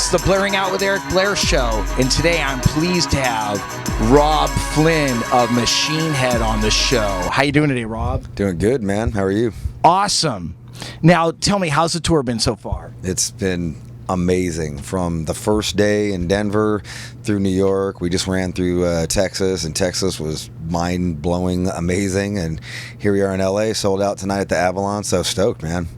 It's the Blairing Out with Eric Blair show, and today I'm pleased to have Robb Flynn of Machine Head on the show. How you doing today, Robb? Doing good, man. How are you? Awesome. Now, tell me, how's the tour been so far? It's been amazing. From the first day in Denver through New York, we just ran through Texas, and Texas was mind-blowing, amazing, and here we are in LA, sold out tonight at the Avalon, so stoked, man.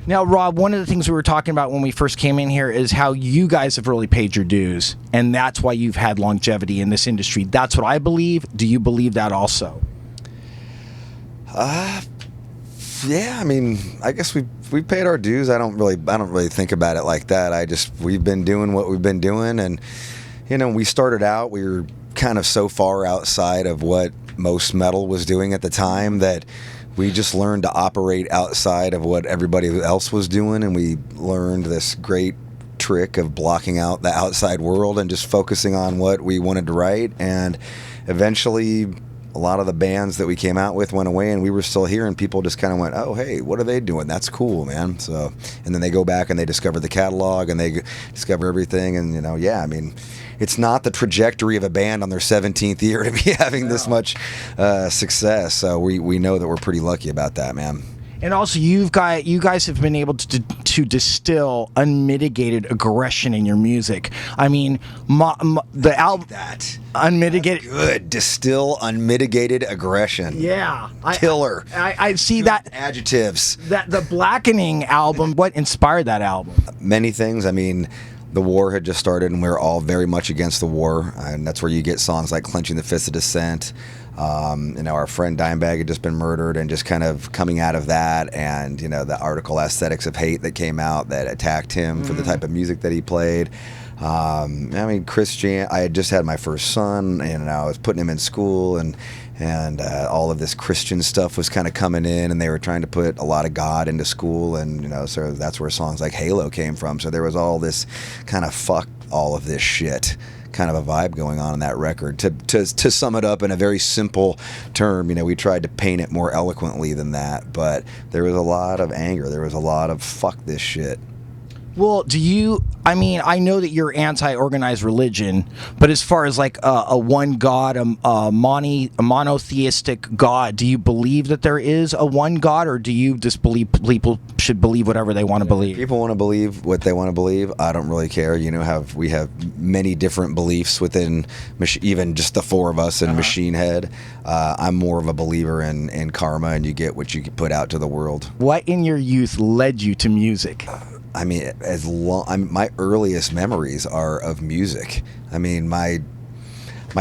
Now, Robb, one of the things we were talking about when we first came in here is how you guys have really paid your dues, and that's why you've had longevity in this industry. That's what I believe. Do you believe that also? Yeah, I mean, I guess we paid our dues. I don't really think about it like that. We've been doing what we've been doing, and we started out, we were kind of so far outside of what most metal was doing at the time that we just learned to operate outside of what everybody else was doing, and we learned this great trick of blocking out the outside world and just focusing on what we wanted to write. And eventually a lot of the bands that we came out with went away, and we were still here, and people just kind of went, oh, hey, what are they doing? That's cool, man. So, and then they go back and they discover the catalog and they discover everything, and yeah, I mean, it's not the trajectory of a band on their 17th year to be having this much success. So we know that we're pretty lucky about that, man. And also, you guys have been able to distill unmitigated aggression in your music. I mean, the album that unmitigated. Good. Distill unmitigated aggression. Yeah. Killer. I see Good that. Adjectives. That the Blackening album. What inspired that album? Many things. I mean, the war had just started, and we were all very much against the war, and that's where you get songs like Clenching the Fist of Dissent. Our friend Dimebag had just been murdered, and just kind of coming out of that, and the article Aesthetics of Hate that came out that attacked him for the type of music that he played. I mean, Christian. I had just had my first son, and I was putting him in school, and all of this Christian stuff was kind of coming in, and they were trying to put a lot of God into school, and so that's where songs like Halo came from. So there was all this kind of fuck all of this shit kind of a vibe going on in that record. To sum it up in a very simple term, we tried to paint it more eloquently than that, but there was a lot of anger. There was a lot of fuck this shit. Well, I mean, I know that you're anti-organized religion, but as far as like a one God, a monotheistic God, do you believe that there is a one God, or do you just believe people should believe whatever they want to believe? People want to believe what they want to believe. I don't really care. We have many different beliefs within even just the four of us in Machine Head. I'm more of a believer in karma, and you get what you put out to the world. What in your youth led you to music? I mean, my earliest memories are of music. I mean, my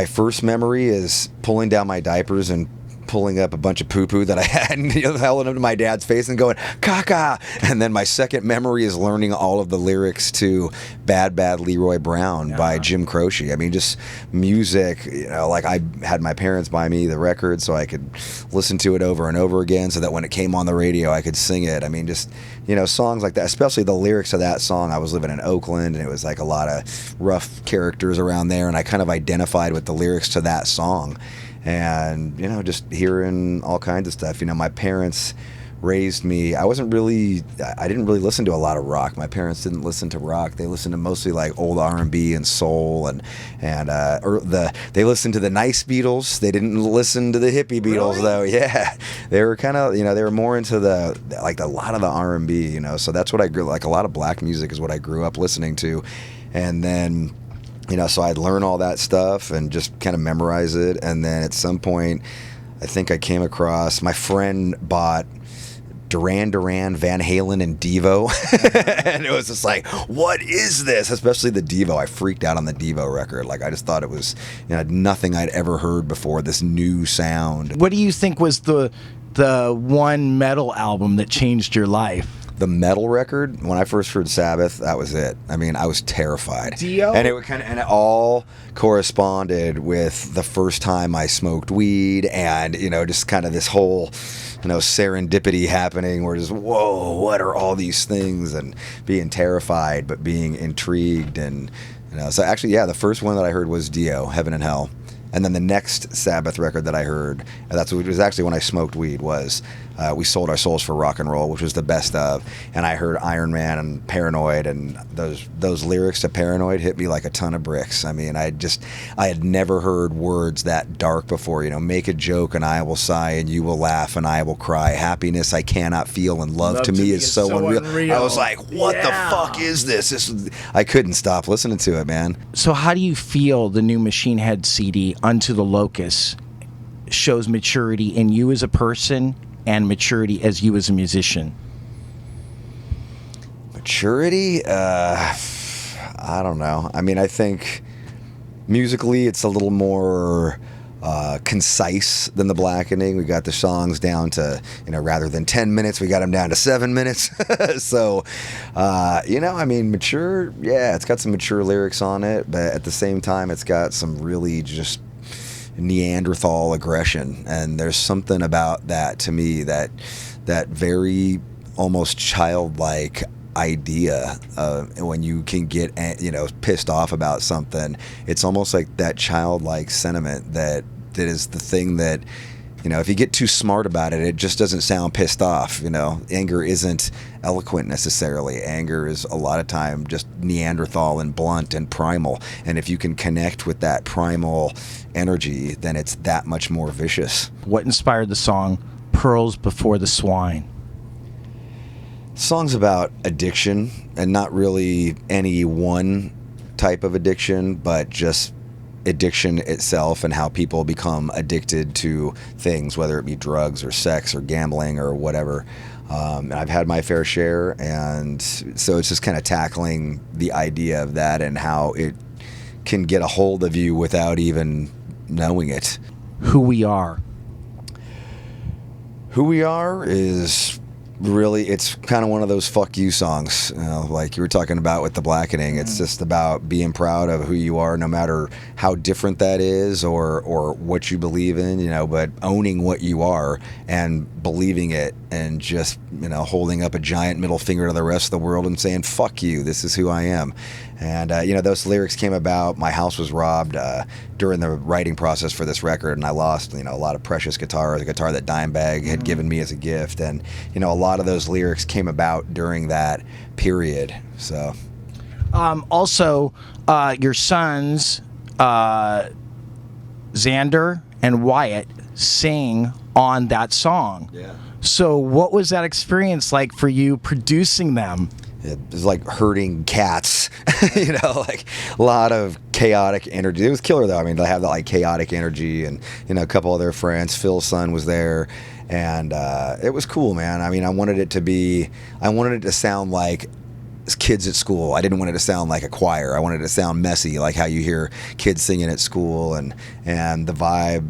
first memory is pulling down my diapers and pulling up a bunch of poo-poo that I had and held it to my dad's face and going, caca. And then my second memory is learning all of the lyrics to Bad Bad Leroy Brown by Jim Croce. I mean, just music, like I had my parents buy me the record so I could listen to it over and over again, so that when it came on the radio, I could sing it. I mean, just, songs like that, especially the lyrics of that song. I was living in Oakland, and it was like a lot of rough characters around there, and I kind of identified with the lyrics to that song. And, just hearing all kinds of stuff. My parents raised me. I didn't really listen to a lot of rock. My parents didn't listen to rock. They listened to mostly like old R&B and soul, they listened to the nice Beatles. They didn't listen to the hippie Beatles, though. Yeah, they were kind of, they were more into a lot of the R&B, so that's what I grew, like a lot of black music is what I grew up listening to. And then, so I'd learn all that stuff and just kind of memorize it. And then at some point, I think I came across, my friend bought Duran Duran, Van Halen, and Devo. And it was just like, what is this? Especially the Devo. I freaked out on the Devo record. Like, I just thought it was nothing I'd ever heard before, this new sound. What do you think was the one metal album that changed your life? The metal record, when I first heard Sabbath, that was it. I mean, I was terrified. Dio? And it all corresponded with the first time I smoked weed, and just kind of this whole serendipity happening where just, whoa, what are all these things, and being terrified but being intrigued. And so actually, yeah, the first one that I heard was Dio, Heaven and Hell. And then the next Sabbath record that I heard, and it was actually when I smoked weed, was We Sold Our Souls for Rock and Roll, which was the best of. And I heard Iron Man and Paranoid, and those lyrics to Paranoid hit me like a ton of bricks. I mean, I had never heard words that dark before. You know, make a joke and I will sigh, and you will laugh and I will cry. Happiness I cannot feel, and love to me is so unreal. I was like, what the fuck is this? I couldn't stop listening to it, man. So how do you feel the new Machine Head CD, Unto the Locust, shows maturity in you as a person and maturity as you as a musician? Maturity? I don't know. I mean, I think musically it's a little more concise than the Blackening. We got the songs down to, rather than 10 minutes, we got them down to 7 minutes. So, I mean, mature, yeah, it's got some mature lyrics on it, but at the same time, it's got some really just Neanderthal aggression. And there's something about that to me, that very almost childlike idea when you can get pissed off about something. It's almost like that childlike sentiment that is the thing that, if you get too smart about it, it just doesn't sound pissed off. Anger isn't eloquent necessarily. Anger is a lot of time just Neanderthal and blunt and primal, and if you can connect with that primal energy, then it's that much more vicious. What inspired the song Pearls Before the Swine? Song's about addiction, and not really any one type of addiction, but just addiction itself and how people become addicted to things, whether it be drugs or sex or gambling or whatever. And I've had my fair share, and so it's just kind of tackling the idea of that and how it can get a hold of you without even knowing it. Who we are. Who we are is really, it's kind of one of those fuck you songs, like you were talking about with the Blackening. It's just about being proud of who you are, no matter how different that is or what you believe in, but owning what you are and believing it, and just, holding up a giant middle finger to the rest of the world and saying, fuck you, this is who I am. And, those lyrics came about. My house was robbed during the writing process for this record, and I lost, a lot of precious guitars, a guitar that Dimebag had given me as a gift. And, a lot of those lyrics came about during that period. So, also, your sons, Xander and Wyatt, sing on that song. Yeah. So what was that experience like for you producing them? It was like herding cats, like a lot of chaotic energy. It was killer though. I mean, they have that like chaotic energy, and a couple of their friends. Phil's son was there, and it was cool, man. I mean, I wanted it to sound like kids at school. I didn't want it to sound like a choir. I wanted it to sound messy, like how you hear kids singing at school, and the vibe.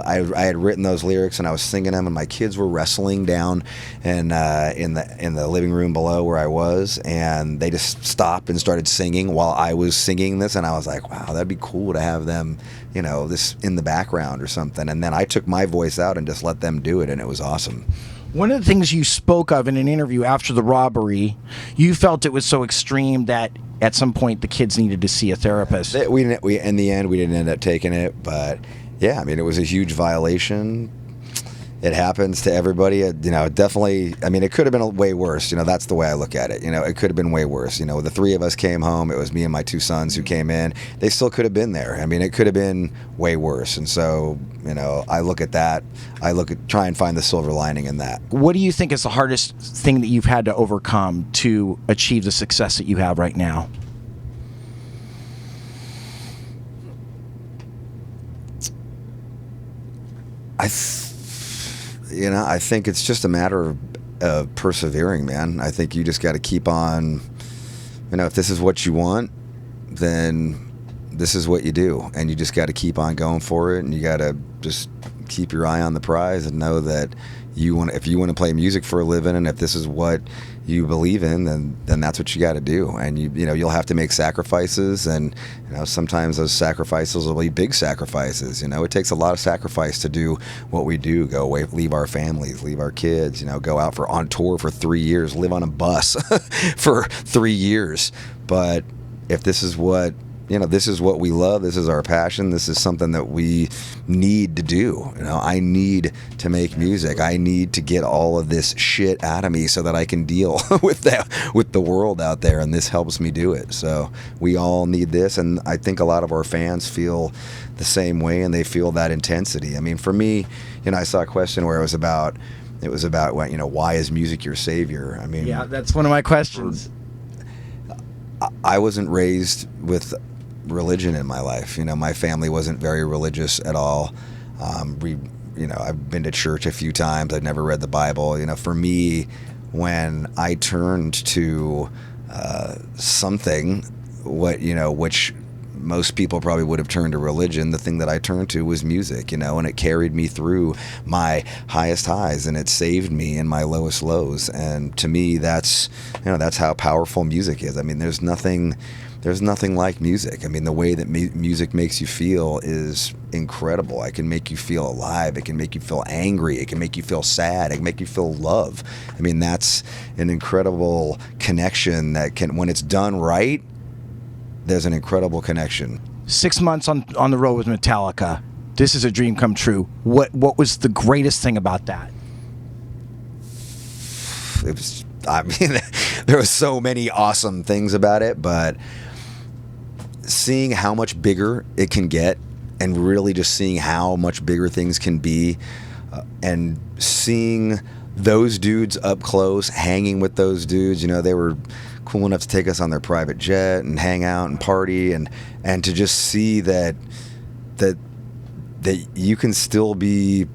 I had written those lyrics and I was singing them, and my kids were wrestling down in the living room below where I was, and they just stopped and started singing while I was singing this, and I was like, wow, that'd be cool to have them, this in the background or something. And then I took my voice out and just let them do it, and it was awesome. One of the things you spoke of in an interview after the robbery, you felt it was so extreme that at some point the kids needed to see a therapist. We in the end, we didn't end up taking it, but yeah, I mean, it was a huge violation. It happens to everybody. Definitely, I mean, it could have been way worse. That's the way I look at it. It could have been way worse. The three of us came home. It was me and my two sons who came in. They still could have been there. I mean, it could have been way worse. And so, I look at that. Try and find the silver lining in that. What do you think is the hardest thing that you've had to overcome to achieve the success that you have right now? I think it's just a matter of persevering, man. I think you just got to keep on, if this is what you want, then this is what you do. And you just got to keep on going for it. And you got to just keep your eye on the prize and know that if you want to play music for a living, and if this is what you believe in, then that's what you got to do. And you'll have to make sacrifices, and sometimes those sacrifices will be big sacrifices. It takes a lot of sacrifice to do what we do. Go away, leave our families, leave our kids. Go out on tour for 3 years, live on a bus for 3 years. But if this is what this is what we love. This is our passion. This is something that we need to do. I need to make music. I need to get all of this shit out of me so that I can deal with the world out there, and this helps me do it. So we all need this, and I think a lot of our fans feel the same way, and they feel that intensity. I mean, for me, I saw a question where it was about why is music your savior? I mean, yeah, that's one of my questions. I wasn't raised with religion in my life. My family wasn't very religious at all. I've been to church a few times. I've never read the Bible. For me, when I turned to something, which most people probably would have turned to religion, the thing that I turned to was music, and it carried me through my highest highs, and it saved me in my lowest lows. And to me, that's how powerful music is. I mean, there's nothing like music. I mean, the way that music makes you feel is incredible. It can make you feel alive. It can make you feel angry. It can make you feel sad. It can make you feel love. I mean, that's an incredible connection that can, when it's done right, there's an incredible connection. 6 months on the road with Metallica. This is a dream come true. What was the greatest thing about that? It was, there were so many awesome things about it, but seeing how much bigger it can get, and really just seeing how much bigger things can be, and seeing those dudes up close, hanging with those dudes, they were cool enough to take us on their private jet and hang out and party, and to just see that you can still be,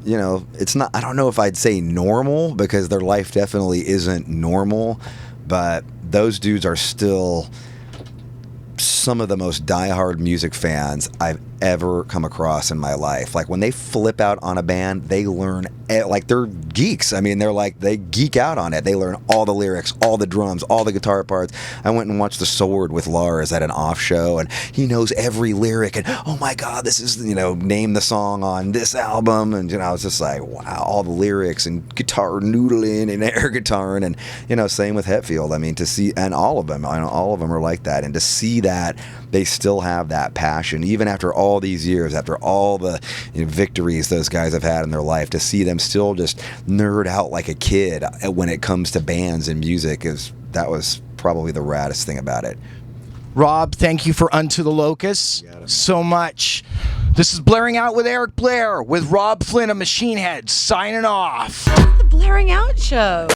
it's not, I don't know if I'd say normal, because their life definitely isn't normal, but those dudes are still some of the most diehard music fans I've ever come across in my life. Like, when they flip out on a band, they learn, like, they're geeks. I mean, they geek out on it. They learn all the lyrics, all the drums, all the guitar parts. I went and watched The Sword with Lars at an off show, and he knows every lyric, and oh my God, this is, name the song on this album, and I was just like, wow, all the lyrics, and guitar noodling and air guitaring, and same with Hetfield. I mean, to see, and all of them are like that, and to see that they still have that passion, even after all these years, after all the victories those guys have had in their life, to see them still just nerd out like a kid when it comes to bands and music, that was probably the raddest thing about it. Robb, thank you for Unto the Locust so much. This is Blairing Out with Eric Blair with Robb Flynn of Machine Head, signing off. The Blairing Out Show.